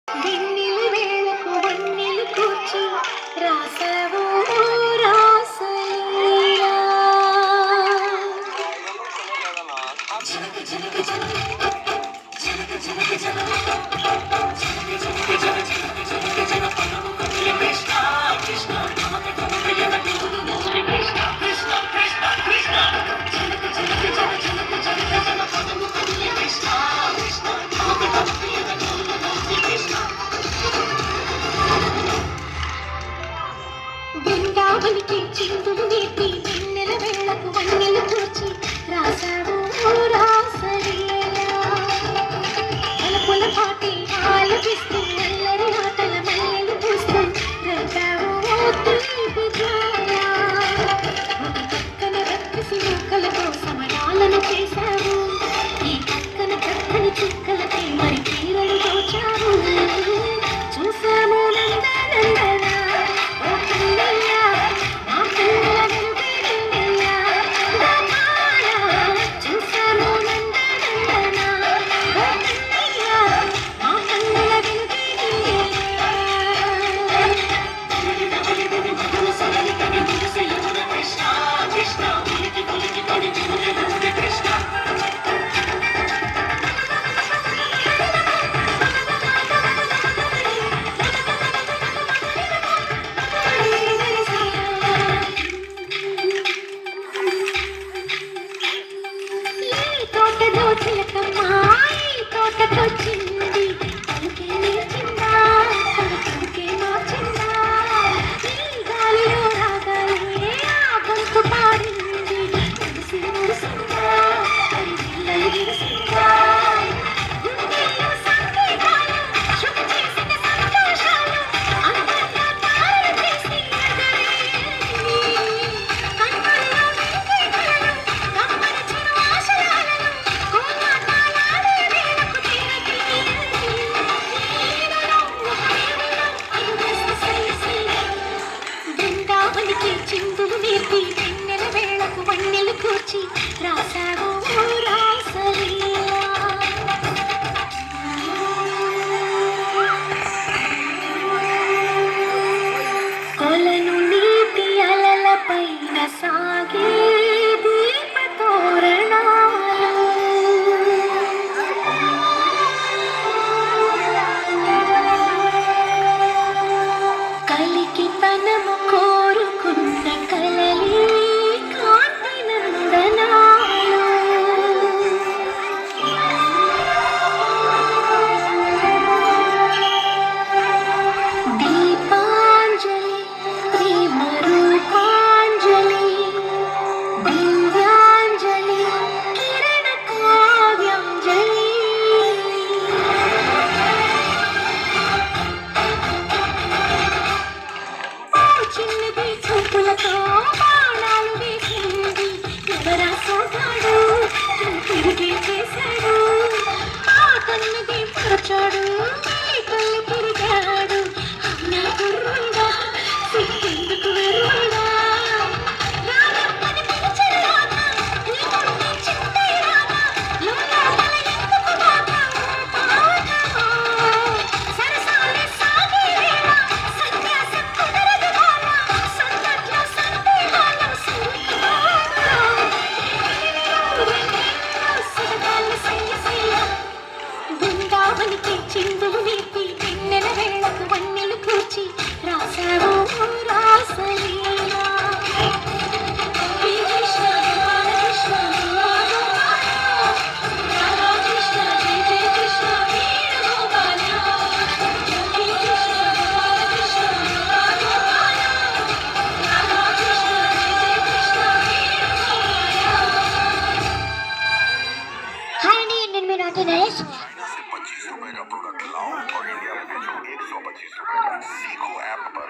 వెన్నెల వేళకు వన్నెలు కూర్చి రాసావు రాసలీలా. జనక జనక జనక జనక జనక జనక జనక జన పదము కృష్ణ కృష్ణ నమక కృష్ణ కృష్ణ కృష్ణ కృష్ణ జనక జనక జనక జనక జన పదము కృష్ణ కృష్ణ నమక కృష్ణ బృందావనికి చిందులు నేర్పి వెన్నెల వేళకు వన్నెలు కూర్చి రాసావు రాసలీలా. తలపుల పాటి ఆలపిస్తూ అల్లరి ఆటల మల్లెలు పూస్తూ రేపావు తీపి జ్వాల. ఒక పక్కన రక్కసి మొక్కలతో సమయాలను చేశావు, ఈ పక్కన చక్కని చుక్కలకి మరి తీరలు దోచావు. చూసాము నందనందన ఓ కన్నయ్య, నా కన్నుల వెలుగే కన్నయ్య దాపాల. చూసాము నందనందన ఓ కన్నయ్య, నా కన్నుల వెలుగే తోటలో చిలకమ్మా తోటకొచ్చింది, పలుకే నేర్చిందా పలుకే మార్చిందా. ఈ గాలిలో రాగాలే ఆ గొంతు పాడింది, మురిసి మురిసిందా మరి పిల్లలు విరిసిందా. గుండెల్లో సంకేతాలు శుభ చేసిన సంతోషాలు అంతటా తాళం చేసి ఎగరేసింది. కన్నుల్లో వెలిగే కలలు గమనించిన ఆశయాలను కోలాటాలాడే వేళకు తీరతీయండి. ఈలలో ఒక వేళలో అడుగేసి సైసెయ్యి. బృందావనికి చిందులు నేర్పి వెన్నెల వేళకు వన్నెలు కూర్చి రాసావు రాసలీలా. కొలను నీటి అలలపైన సాగే దీపతోరణాలు. కలికి తనము కోరుకున్న కలలే కాంతి నందనాలు. దీపాంజలి ప్రేమ రూపాంజలి దివ్యాంజలి కిరణ కావ్యాంజలి. ఓ చిన్నది చూపులతో బాణాలు వేసింది, ఎవరా సోగాడు తిరిగి చేశాడు. ఆ కన్నది పరచాడు, ఈ కళ్ళు తిరిగాడు. అన్నా గుర్రుడా సిగ్గెందుకు వెర్రుడా. రారమ్మని పిలిచెల్లాక నీ గుండె చింతయ్యాక లోలోపల ఎందుకు బాగా పాటమా. సరసాలే సాగే వేళ సన్యాసం కుదరదు బాల. సందట్లో సందేహాల సంగీతాల. సరదాలు సయ్య సయ్య. బృందావనికి చిందులు నేర్పి వెన్నెల వేళకు వన్నెలు కూర్చి రాసావు రాసలీలా. శ్రీ కృష్ణ బాలకృష్ణ రాధాకృష్ణ జయ జయ కృష్ణ వేణుగోపాల. శ్రీ కృష్ణ బాలకృష్ణ రాధాకృష్ణ జయ జయ కృష్ణ వేణుగోపాల. హాయ్ అండి, నేను మీ నాటి నరేష్. ₹25 का प्रोडक्ट लाओ और इंडिया में बेचो ₹125 का। सीखो ऐप पर।